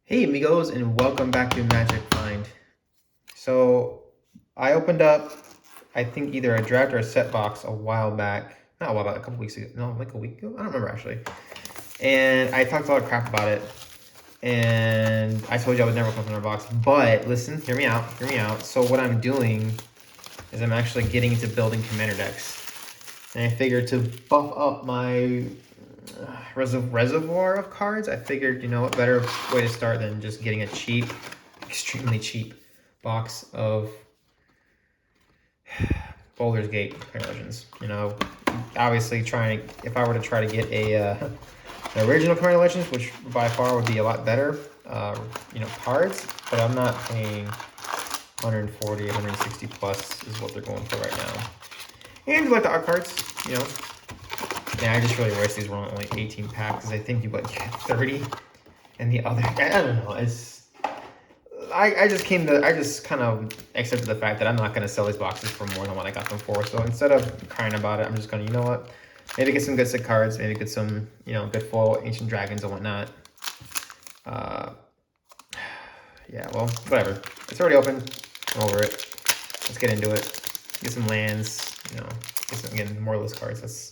Hey amigos, and welcome back to Magic Find. So I opened up, I think either a draft or a set box a while back. Not a while back, a couple weeks ago. No, like a week ago. I don't remember actually. And I talked a lot of crap about it. And I told you I would never open a box. But listen, hear me out. Hear me out. So what I'm doing is I'm actually getting into building commander decks. And I figured to buff up my reservoir of cards, I figured, what better way to start than just getting a cheap, extremely cheap box of Baldur's Gate Legends. Obviously if I were to try to get an original Commander Legends, which by far would be a lot better, cards, but I'm not paying 140, 160 plus is what they're going for right now. And like the art cards, Yeah, I just really wish these were only 18 packs because I think you get 30. And the other, I don't know. I just kind of accepted the fact that I'm not going to sell these boxes for more than what I got them for. So instead of crying about it, I'm just going to, you know what? Maybe get some good set cards. Maybe get some, good full Ancient Dragons and whatnot. Yeah, well, whatever. It's already open. I'm over it. Let's get into it. Get some lands. Get some, again, more list cards. Let's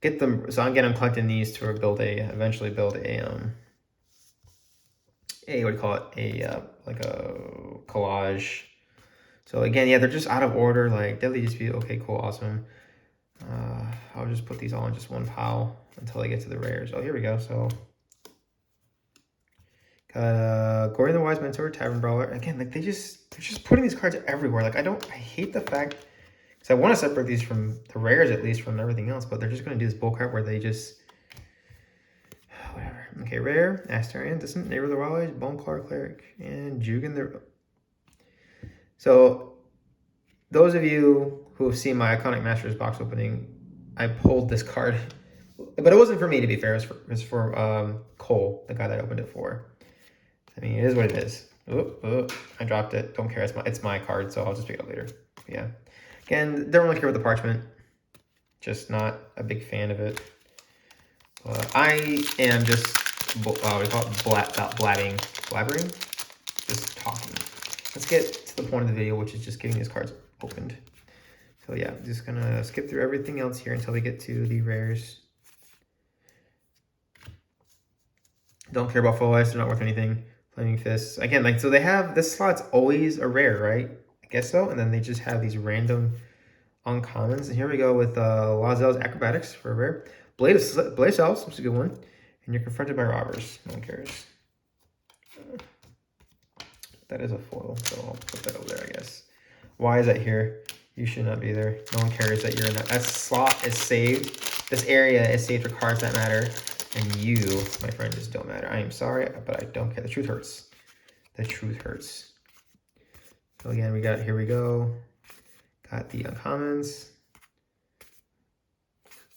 get them. So again, I'm collecting these to eventually build a what do you call it? Like a collage. So again, yeah, they're just out of order. Like Deadly Dispute. Okay, cool, awesome. I'll just put these all in just one pile until I get to the rares. Oh, here we go. So got Gory the Wise Mentor, Tavern Brawler. Again, like they're just putting these cards everywhere. Like I hate the fact, because I want to separate these from the rares at least from everything else, but they're just going to do this bullcrap where they just whatever. Okay, rare, Astarian, Distant, Neighbor of the Wildlife, Boneclaw Cleric, and Jugan the. So those of you who have seen my Iconic Masters box opening, I pulled this card. But it wasn't for me, to be fair. It was for Cole, the guy that I opened it for. I mean, it is what it is. I dropped it. Don't care. It's my card, so I'll just pick it up later. But yeah. Again, don't really care about the parchment. Just not a big fan of it. I am just, we call it blabbering. Just talking. Let's get to the point of the video, which is just getting these cards opened. So yeah, just gonna skip through everything else here until we get to the rares. Don't care about full ice, they're not worth anything. Flaming Fists. Again, like, so they have, this slot's always a rare, right? I guess so. And then they just have these random uncommons. And here we go with Lazel's Acrobatics for a rare. Blade of Cells, which is a good one. And you're confronted by robbers. No one cares. That is a foil, so I'll put that over there, I guess. Why is that here? You should not be there. No one cares that you're in that. That slot is saved. This area is saved for cards that matter. And you, my friend, just don't matter. I am sorry, but I don't care. The truth hurts. The truth hurts. So again, here we go. Got the uncommons.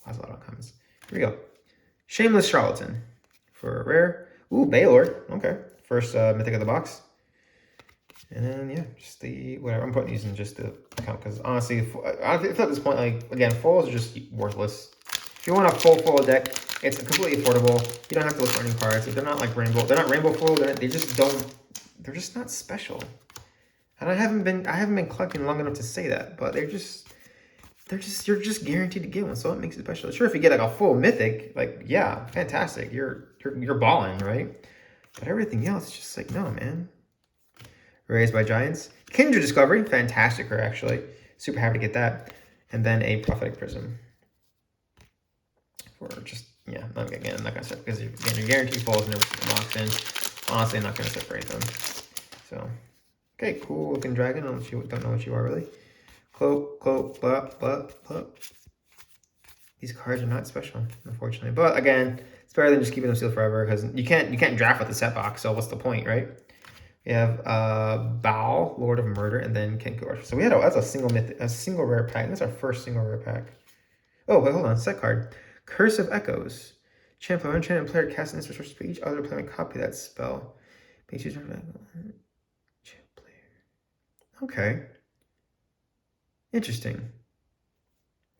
Lots of uncommons. Here we go. Shameless Charlatan for a rare. Ooh, Baldur. Okay. First mythic of the box. And then, yeah, just the, whatever. I'm putting these in just the account because honestly, I feel at this point, like, again, foils are just worthless. If you want a full deck, it's completely affordable. You don't have to look for any cards. They're not like rainbow. They're not rainbow foil. They just don't. They're just not special. And I haven't been collecting long enough to say that. But you're just guaranteed to get one. So it makes it special. Sure, if you get like a full mythic, like yeah, fantastic. You're balling, right? But everything else, is just like no, man. Raised by Giants. Kindred Discovery, fantastic rare actually. Super happy to get that. And then a Prophetic Prism. For just, yeah, I'm not gonna set because you're guaranteed falls never locked in. Honestly, I'm not gonna separate them. So, okay, cool looking dragon. Don't know what you are really. Cloak, blah. These cards are not special, unfortunately. But again, it's better than just keeping them sealed forever because you can't draft with the set box. So what's the point, right? We have Baal, Lord of Murder, and then Kenku. So that's a single rare pack. That's our first single rare pack. Oh wait, hold on, set card. Curse of Echoes. Champion enchanted player casts an instant for each other player may copy that spell. Okay. Interesting.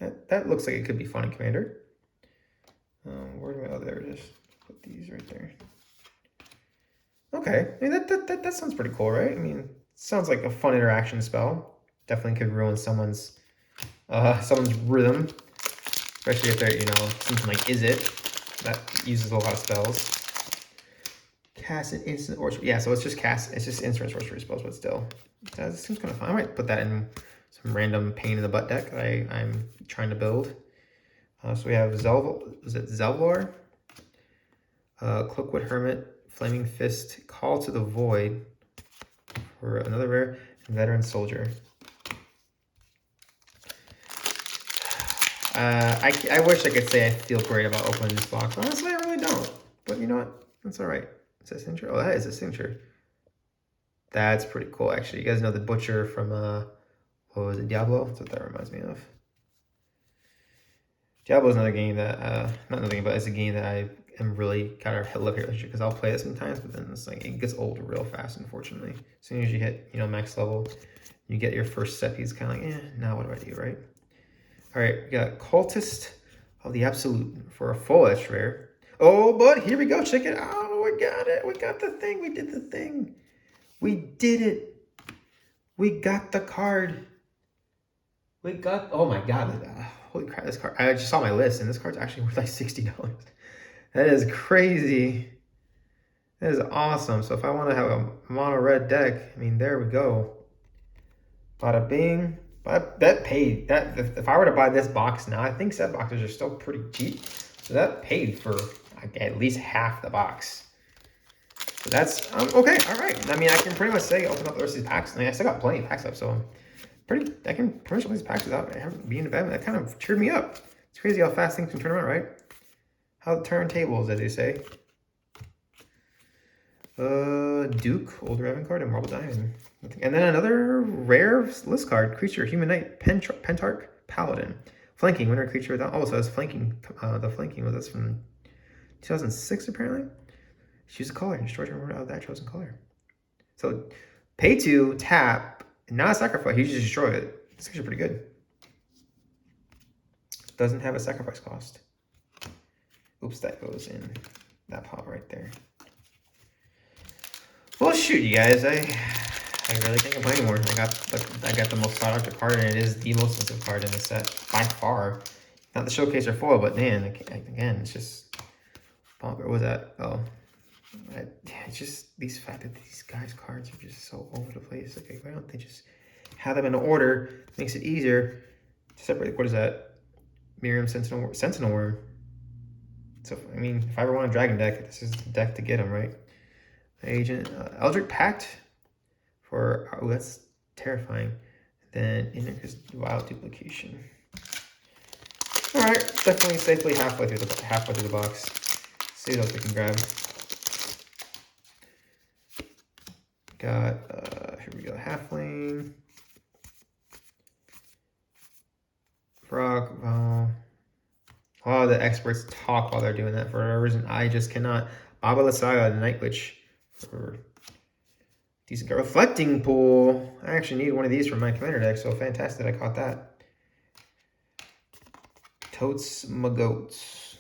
That looks like it could be fun in Commander. Where do I? Oh, there it is. Put these right there. Okay, I mean that sounds pretty cool, right? I mean, sounds like a fun interaction spell. Definitely could ruin someone's rhythm, especially if they're something like Is It that uses a lot of spells. Cast an instant or yeah, so it's just instant sorcery spells, but still, that seems kind of fun. I might put that in some random pain in the butt deck that I'm trying to build. So we have Zelvor, Cloakwood Hermit, Flaming Fist, Call to the Void for another rare, and Veteran Soldier. I wish I could say I feel great about opening this box. Honestly, I really don't. But you know what? That's all right. Is that signature? Oh, that is a signature. That's pretty cool, actually. You guys know the Butcher from, what was it, Diablo? That's what that reminds me of. Diablo is another game that, not another game, but it's a game that I am really kind of love here because I'll play it sometimes, but then it's like, it gets old real fast, unfortunately. As soon as you hit, max level, you get your first set piece, kind of like, now what do I do, right? All right, we got Cultist of the Absolute for a full edge rare. Oh, but here we go. Check it out. We got it. We got the thing. We did the thing. We did it. We got the card. We got, oh my God. Holy crap, this card. I just saw my list and this card's actually worth like $60. That is crazy. That is awesome. So if I want to have a mono red deck, I mean, there we go. Bada bing. But that paid. That if I were to buy this box now, I think set boxes are still pretty cheap. So that paid for at least half the box. So that's okay. All right. I mean, I can pretty much say open up the rest of these packs. I mean, I still got plenty of packs up, so I can pretty much open these packs without being in bed. That kind of cheered me up. It's crazy how fast things can turn around, right? How the turntables, as they say. Duke, Old Raven card, and Marble Diamond. And then another rare list card, creature, Human Knight, Pentarch, Paladin. Flanking, winner creature without, oh, so it's flanking, the flanking was this from 2006 apparently. Choose a color, and destroy turn out of that chosen color. So, pay to, tap, not a sacrifice, you just destroy it. It's actually pretty good. Doesn't have a sacrifice cost. Oops, that goes in that pile right there. Well, shoot, you guys, I really can't complain anymore. I got the most sought after card, and it is the most expensive card in the set by far. Not the showcase or foil, but man, again, it's just what was that? Oh, it's just these fact that these guys' cards are just so over the place. Like, why don't they just have them in order? Makes it easier to separate. What is that? Miriam Sentinel Worm. So I mean, if I ever want a dragon deck, this is the deck to get them, right? Agent Eldritch Pact for that's terrifying. Then Inner's Wild Duplication. All right, definitely safely halfway through the box. See what else we can grab. Got here we go, Halfling, Frog. A lot of the experts talk while they're doing that for whatever reason. I just cannot. Baba Lasaga, the Night Witch. For decent card. Reflecting Pool. I actually need one of these for my commander deck, so fantastic I caught that. Totes my goats.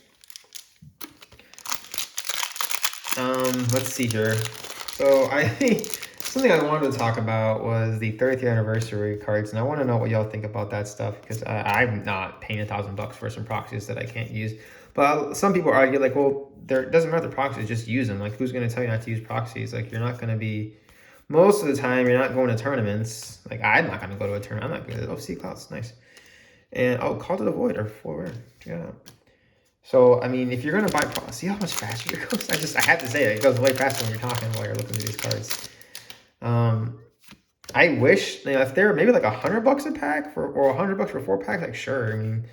Let's see here. So I think something I wanted to talk about was the 30th anniversary cards, and I want to know what y'all think about that stuff because I'm not paying $1,000 for some proxies that I can't use. But some people argue like, well, it doesn't matter the proxies, just use them. Like, who's going to tell you not to use proxies? Like, you're not going to be, most of the time, you're not going to tournaments. Like, I'm not going to go to a tournament. I'm not going to, oh, Sea Clouds, nice. And, oh, Call to the Void, or 4 rare. Check it out. So, I mean, if you're going to buy, see how much faster it goes? I have to say it goes way faster when you're talking while you're looking at these cards. I wish, if they're maybe like $100 a pack or $100 for 4 packs, like, sure. I mean,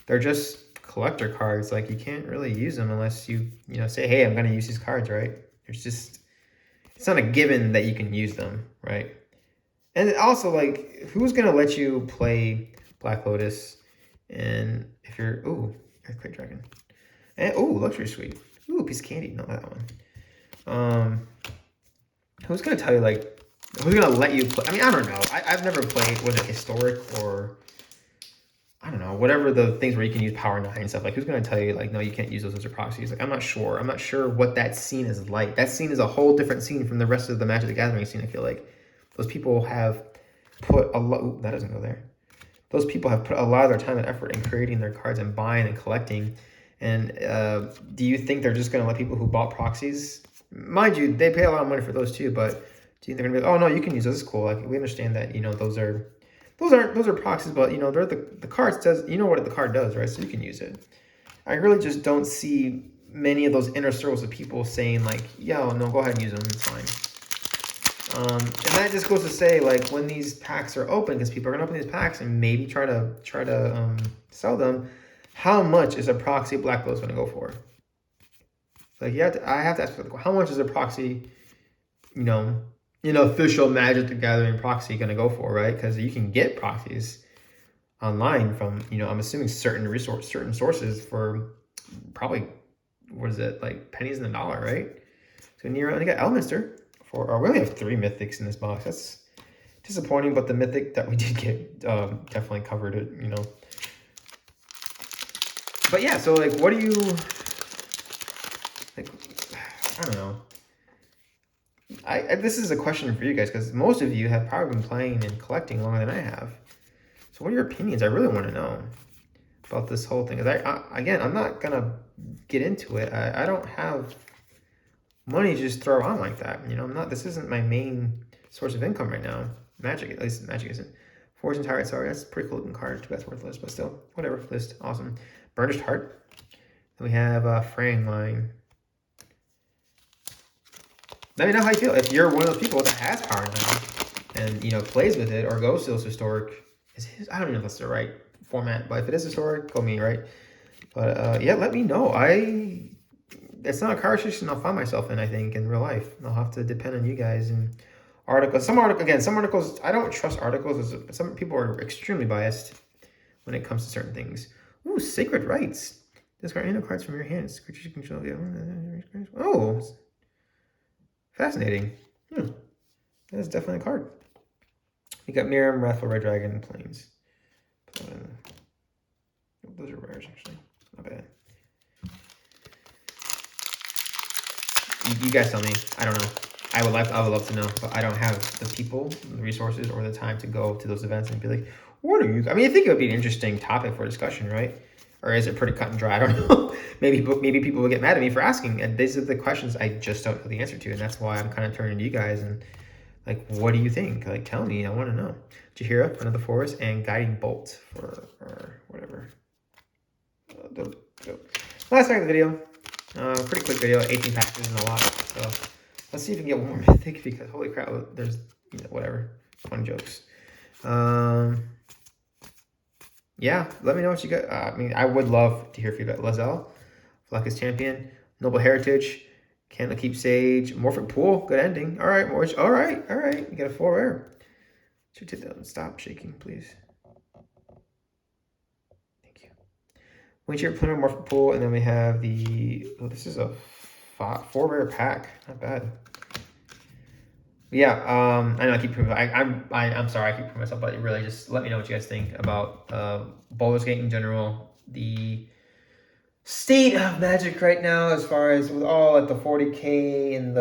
they're just collector cards. Like, you can't really use them unless you say, hey, I'm going to use these cards, right? It's not a given that you can use them, right? And also, like, who's going to let you play Black Lotus? And if you're, ooh, Earthquake Dragon. And, ooh, Luxury Suite. Ooh, piece of candy. Not that one. Who's going to tell you, like, who's going to let you play? I mean, I don't know. I've never played, was it Historic or, I don't know, whatever the things where you can use Power 9 and stuff, like who's going to tell you like, no, you can't use those are proxies? Like, I'm not sure what that scene is like. That scene is a whole different scene from the rest of the Magic the Gathering scene. I feel like those people have put a lot, that doesn't go there. Those people have put a lot of their time and effort in creating their cards and buying and collecting. And do you think they're just going to let people who bought proxies, mind you, they pay a lot of money for those too, but do you think they're going to be like, oh no, you can use those, it's cool. Like, we understand that, those are proxies, but they're the cards does, what the card does, right? So you can use it. I really just don't see many of those inner circles of people saying like, yo, no, go ahead and use them, it's fine. And that just goes to say, like, when these packs are open, because people are gonna open these packs and maybe try to sell them, how much is a proxy Black Lotus gonna go for? Like, I have to ask, how much is a proxy, official Magic the Gathering proxy gonna go for, right? Because you can get proxies online from, I'm assuming certain sources for probably, what is it, like pennies in the dollar, right? So near, I got Elminster we only have 3 mythics in this box. That's disappointing, but the mythic that we did get definitely covered it, But yeah, so like, what do you, like, I don't know. This is a question for you guys, because most of you have probably been playing and collecting longer than I have. So what are your opinions? I really want to know about this whole thing. Because again, I'm not going to get into it. I don't have money to just throw on like that. This isn't my main source of income right now. Magic, at least Magic isn't. Fortune Tyrant, sorry, that's a pretty cool looking card. Too bad it's worthless, but still, whatever. List, awesome. Burnished Heart. Then we have Fraying Line. Let me know how you feel. If you're one of those people that has Power 9 and, plays with it or goes to those historic, I don't even know if that's the right format, but if it is historic, go me, right? But yeah, let me know. It's not a car situation I'll find myself in, I think, in real life. I'll have to depend on you guys and articles. Some articles, I don't trust articles. Some people are extremely biased when it comes to certain things. Ooh, Sacred Rites. Discard any cards from your hands. Creatures you control. Oh, fascinating. That is definitely a card. You got Miriam, Wrathful Red Dragon, and Plains. Those are rares, actually. Not bad. You guys tell me. I don't know. I would love to know, but I don't have the people, the resources, or the time to go to those events and be like, what are you? I mean, I think it would be an interesting topic for discussion, right? Or is it pretty cut and dry? I don't know. maybe people will get mad at me for asking. And these are the questions I just don't know the answer to, and that's why I'm kind of turning to you guys and like, what do you think? Like, tell me. I want to know. Jahira, Friend of the Forest, and Guiding Bolt or whatever. Last night of the video. Pretty quick video. 18 packs isn't a lot. So let's see if we can get one more mythic, because holy crap, there's whatever. Fun jokes. Yeah, let me know what you got. I mean, I would love to hear feedback. Lae'zel, Fleckus Champion, Noble Heritage, Candlekeep Sage, Morphic Pool, good ending. All right, Morge. All right. You got a 4 rare. Stop shaking, please. Thank you. Windshield Planner, Morphic Pool, and then we have the. Oh, this is a 4 rare pack. Not bad. Yeah, I know I keep proving. I'm sorry, I keep proving myself, but really just let me know what you guys think about Baldur's Gate in general. The state of Magic right now, as far as with all at the 40K and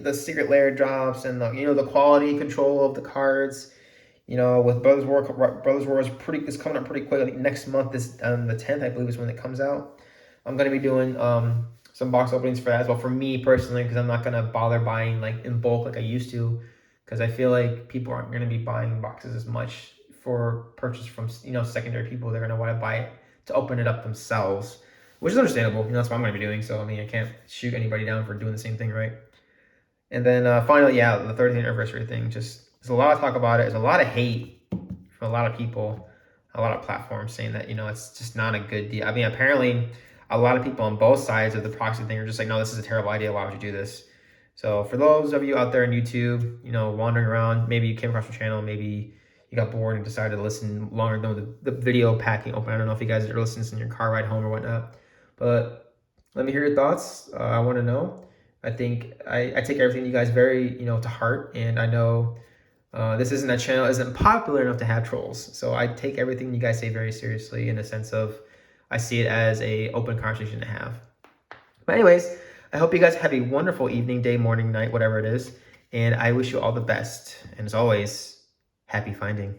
the secret layer drops and the quality control of the cards. With Brothers War is coming up pretty quick. I think next month is on the 10th, I believe, is when it comes out. I'm gonna be doing some box openings for that as well, for me personally, because I'm not gonna bother buying like in bulk like I used to, because I feel like people aren't gonna be buying boxes as much for purchase from secondary people. They're gonna want to buy it to open it up themselves, which is understandable. That's what I'm gonna be doing. So I mean, I can't shoot anybody down for doing the same thing, right? And then finally, yeah, the 30th anniversary thing. Just there's a lot of talk about it. There's a lot of hate from a lot of people, a lot of platforms saying that it's just not a good deal. I mean, apparently a lot of people on both sides of the proxy thing are just like, no, this is a terrible idea. Why would you do this? So for those of you out there on YouTube, wandering around, maybe you came across the channel, maybe you got bored and decided to listen longer than the video packing open. I don't know if you guys are listening in your car ride home or whatnot, but let me hear your thoughts. I want to know. I think I take everything you guys very, to heart, and I know This isn't a channel isn't popular enough to have trolls. So I take everything you guys say very seriously in the sense of I see it as a open conversation to have. But anyways, I hope you guys have a wonderful evening, day, morning, night, whatever it is. And I wish you all the best. And as always, happy finding.